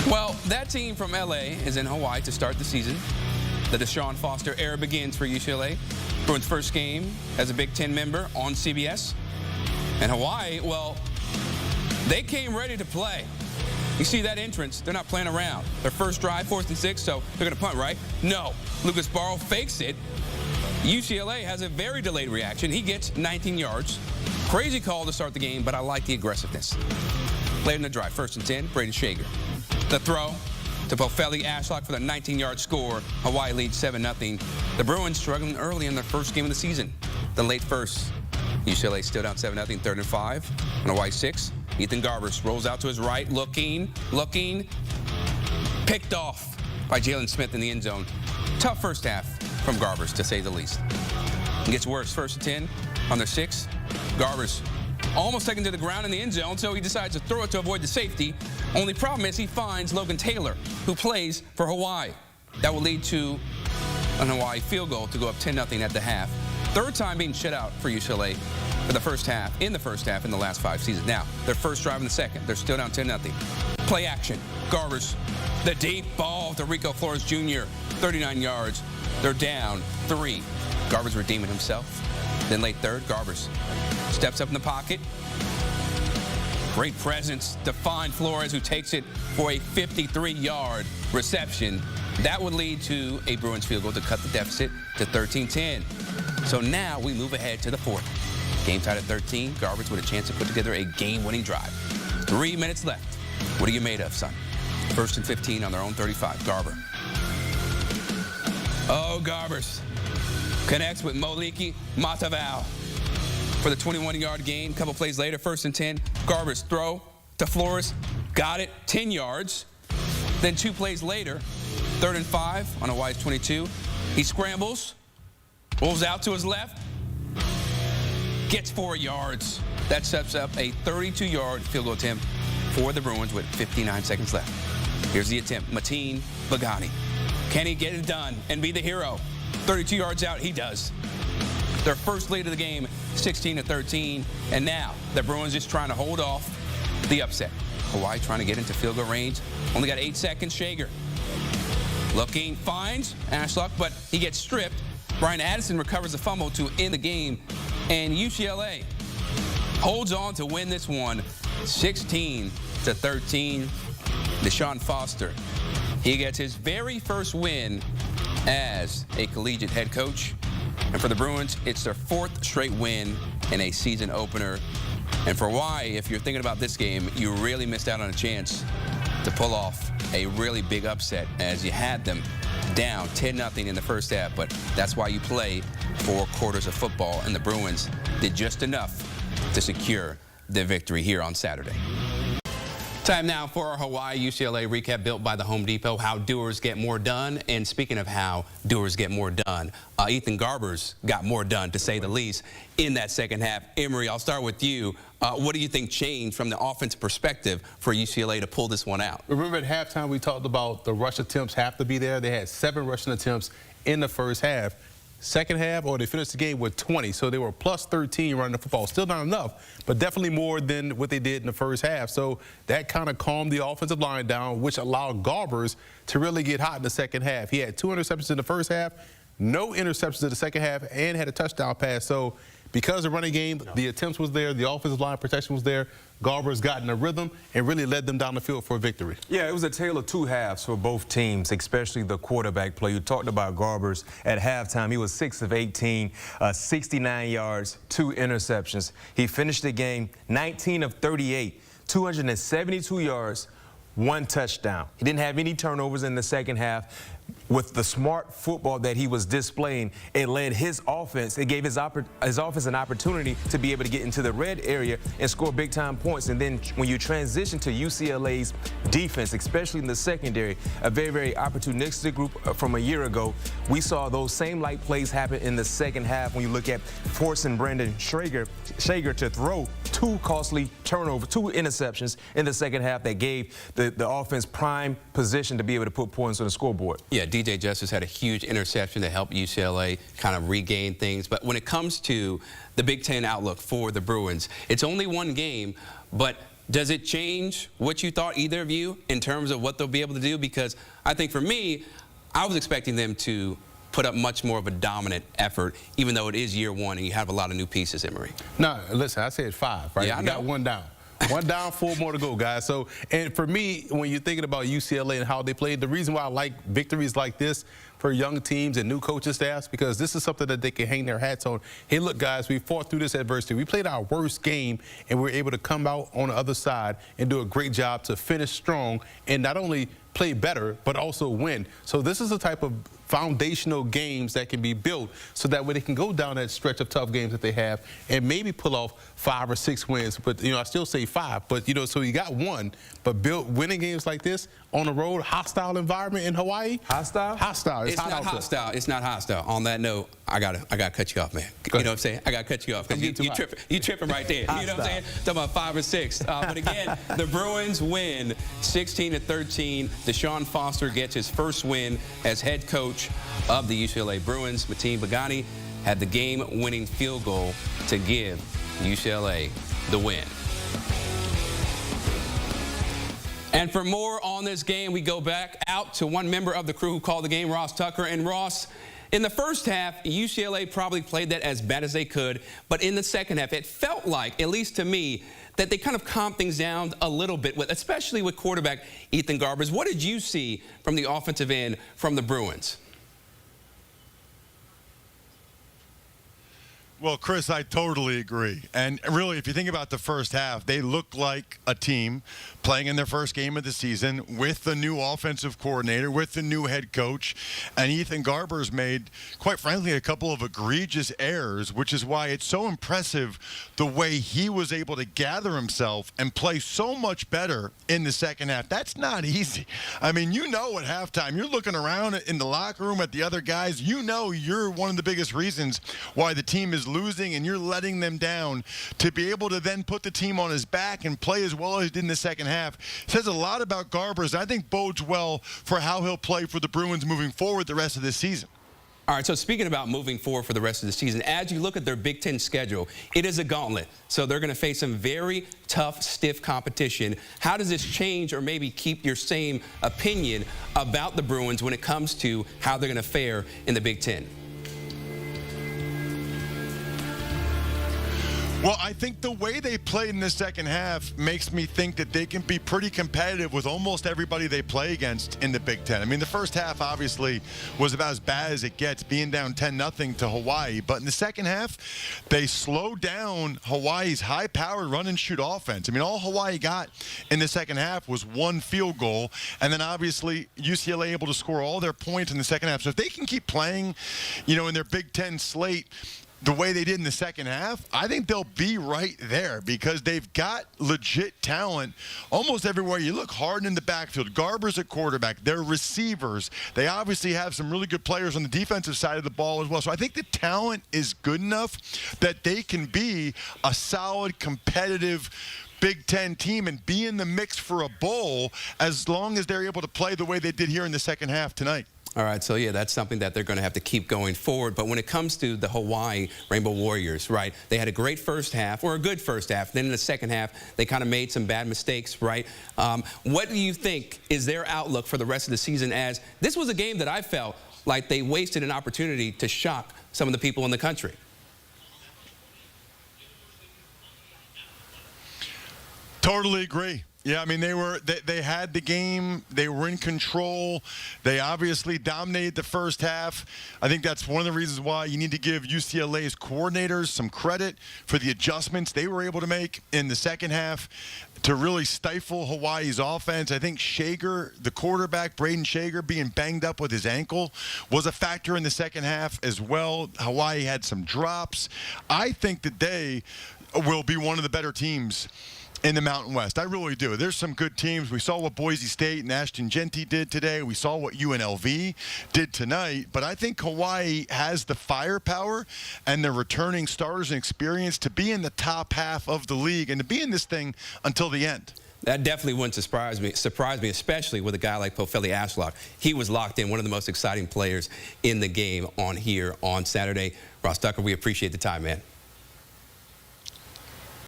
Well, that team from LA is in Hawaii to start the season. The Deshawn Foster era begins for UCLA. Bruins' first game as a Big Ten member on CBS. And Hawaii, well, they came ready to play. You see that entrance, they're not playing around. Their first drive, 4th and 6, so they're going to punt, right? No. Lucas Barrow fakes it. UCLA has a very delayed reaction. He gets 19 yards. Crazy call to start the game, but I like the aggressiveness. Later in the drive, 1st and 10, Braden Shager. The throw to Bofeli Ashlock for the 19-yard score. Hawaii leads 7-0. The Bruins struggling early in their first game of the season. The late first. UCLA still down 7-0, 3rd and 5. On Hawaii 6. Ethan Garbers rolls out to his right, looking. Picked off by Jalen Smith in the end zone. Tough first half from Garbers, to say the least. It gets worse. 1st and 10 on their 6. Garbers almost taken to the ground in the end zone, so he decides to throw it to avoid the safety. Only problem is he finds Logan Taylor, who plays for Hawaii. That will lead to an Hawaii field goal to go up 10-0 at the half. Third time being shut out for UCLA for the first half, in the last 5 seasons. Now, their first drive in the second. They're still down 10-0. Play action. Garbers, the deep ball to Rico Flores Jr., 39 yards. They're down 3. Garbers redeeming himself. Then late third, Garbers steps up in the pocket. Great presence to find Flores, who takes it for a 53-yard reception. That would lead to a Bruins field goal to cut the deficit to 13-10. So now we move ahead to the 4th. Game tied at 13. Garbers with a chance to put together a game-winning drive. 3 minutes left. What are you made of, son? 1st and 15 on their own 35. Garber. Oh, Garbers connects with Moliki Matavao for the 21-yard gain. A couple plays later, 1st and 10. Garbers throw to Flores. Got it, 10 yards. Then 2 plays later, 3rd and 5 on Hawaii's 22. He scrambles, rolls out to his left, gets 4 yards. That sets up a 32-yard field goal attempt for the Bruins with 59 seconds left. Here's the attempt. Mateen Bhaghani. Can he get it done and be the hero? 32 yards out, he does. Their first lead of the game, 16-13. And now the Bruins just trying to hold off the upset. Hawaii trying to get into field goal range. Only got 8 seconds. Shager looking, finds Ashlock, but he gets stripped. Brian Addison recovers the fumble to end the game. And UCLA holds on to win this one, 16-13. Deshawn Foster, he gets his very first win as a collegiate head coach. And for the Bruins, it's their 4th straight win in a season opener. And for Hawaii, if you're thinking about this game, you really missed out on a chance to pull off a really big upset, as you had them down 10-0 in the first half. But that's why you play 4 quarters of football, and the Bruins did just enough to secure the victory here on Saturday. Time now for our Hawaii-UCLA recap built by the Home Depot, how doers get more done. And speaking of how doers get more done, Ethan Garbers got more done, to say the least, in that second half. Emery, I'll start with you. What do you think changed from the offensive perspective for UCLA to pull this one out? Remember at halftime we talked about the rush attempts have to be there. They had 7 rushing attempts in the first half. Second half, or they finished the game with 20, so they were plus 13 running the football. Still not enough, but definitely more than what they did in the first half. So that kind of calmed the offensive line down, which allowed Garbers to really get hot in the second half. He had 2 interceptions in the first half, no interceptions in the second half, and had a touchdown pass. So because the running game, the attempts was there, the offensive line protection was there, Garbers got in a rhythm and really led them down the field for a victory. Yeah, it was a tale of 2 halves for both teams, especially the quarterback play. You talked about Garbers at halftime. He was 6 of 18, 69 yards, 2 interceptions. He finished the game 19 of 38, 272 yards, 1 touchdown. He didn't have any turnovers in the second half. With the smart football that he was displaying, it led his offense. It gave his offense an opportunity to be able to get into the red area and score big-time points. And then when you transition to UCLA's defense, especially in the secondary, a very, very opportunistic group from a year ago, we saw those same like plays happen in the second half when you look at forcing Brandon Shager to throw 2 costly turnovers, 2 interceptions in the second half that gave the offense prime position to be able to put points on the scoreboard. Yeah, DJ Justice had a huge interception to help UCLA kind of regain things. But when it comes to the Big Ten outlook for the Bruins, it's only 1 game, but Does it change what you thought, either of you, in terms of what they'll be able to do? Because I think for me, I was expecting them to put up much more of a dominant effort, even though it is year one and you have a lot of new pieces, Emery. No, listen, I said 5, right? Yeah, I You got know. 1 down. 1 down, 4 more to go, guys. So, and for me, when you're thinking about UCLA and how they played, the reason why I like victories like this for young teams and new coaching staffs, because this is something that they can hang their hats on. Hey, look, guys, we fought through this adversity. We played our worst game, and we were able to come out on the other side and do a great job to finish strong and not only play better, but also win. So this is the type of foundational games that can be built so that way they can go down that stretch of tough games that they have and maybe pull off 5 or 6 wins. But, I still say 5. But, so you got 1. But winning games like this on the road, hostile environment in Hawaii. Hostile? Hostile. It's not hostile. It's not hostile. On that note, I gotta cut you off, man. You know what I'm saying? I gotta cut you off because you tripping right there. You know what I'm saying? Talking about 5 or 6. But again, the Bruins win 16-13. Deshawn Foster gets his first win as head coach of the UCLA Bruins. Mateen Bhaghani had the game-winning field goal to give UCLA the win. And for more on this game, we go back out to one member of the crew who called the game, Ross Tucker. And Ross, in the first half, UCLA probably played that as bad as they could. But in the second half, it felt like, at least to me, that they kind of calmed things down a little bit, especially with quarterback Ethan Garbers. What did you see from the offensive end from the Bruins? Well, Chris, I totally agree. And really, if you think about the first half, they looked like a team playing in their first game of the season with the new offensive coordinator, with the new head coach. And Ethan Garbers made, quite frankly, a couple of egregious errors, which is why it's so impressive the way he was able to gather himself and play so much better in the second half. That's not easy. I mean, at halftime, you're looking around in the locker room at the other guys. You're one of the biggest reasons why the team is losing and you're letting them down. To be able to then put the team on his back and play as well as he did in the second half says a lot about Garbers. I think bodes well for how he'll play for the Bruins moving forward the rest of this season. All right, so speaking about moving forward for the rest of the season, as you look at their Big Ten schedule, it is a gauntlet. So they're going to face some very tough, stiff competition. How does this change or maybe keep your same opinion about the Bruins when it comes to how they're going to fare in the Big Ten? Well, I think the way they played in the second half makes me think that they can be pretty competitive with almost everybody they play against in the Big Ten. I mean, the first half obviously was about as bad as it gets, being down 10-0 to Hawaii. But in the second half, they slowed down Hawaii's high-powered run-and-shoot offense. I mean, all Hawaii got in the second half was 1 field goal, and then obviously UCLA able to score all their points in the second half. So if they can keep playing, in their Big Ten slate the way they did in the second half, I think they'll be right there because they've got legit talent almost everywhere you look. Harden in the backfield, Garbers at quarterback, their receivers. They obviously have some really good players on the defensive side of the ball as well. So I think the talent is good enough that they can be a solid, competitive Big Ten team and be in the mix for a bowl as long as they're able to play the way they did here in the second half tonight. All right, so yeah, that's something that they're going to have to keep going forward. But when it comes to the Hawaii Rainbow Warriors, right, they had a great first half, or a good first half. Then in the second half, they kind of made some bad mistakes, right? What do you think is their outlook for the rest of the season, as this was a game that I felt like they wasted an opportunity to shock some of the people in the country? Totally agree. Yeah, I mean, they had the game. They were in control. They obviously dominated the first half. I think that's one of the reasons why you need to give UCLA's coordinators some credit for the adjustments they were able to make in the second half to really stifle Hawaii's offense. I think Shager, the quarterback, Braden Shager, being banged up with his ankle was a factor in the second half as well. Hawaii had some drops. I think that they will be one of the better teams in the Mountain West. I really do. There's some good teams. We saw what Boise State and Ashton Genty did today. We saw what UNLV did tonight. But I think Hawaii has the firepower and the returning starters and experience to be in the top half of the league and to be in this thing until the end. That definitely wouldn't surprise me, especially with a guy like Pofele Ashlock. He was locked in, one of the most exciting players in the game here on Saturday. Ross Tucker, we appreciate the time, man.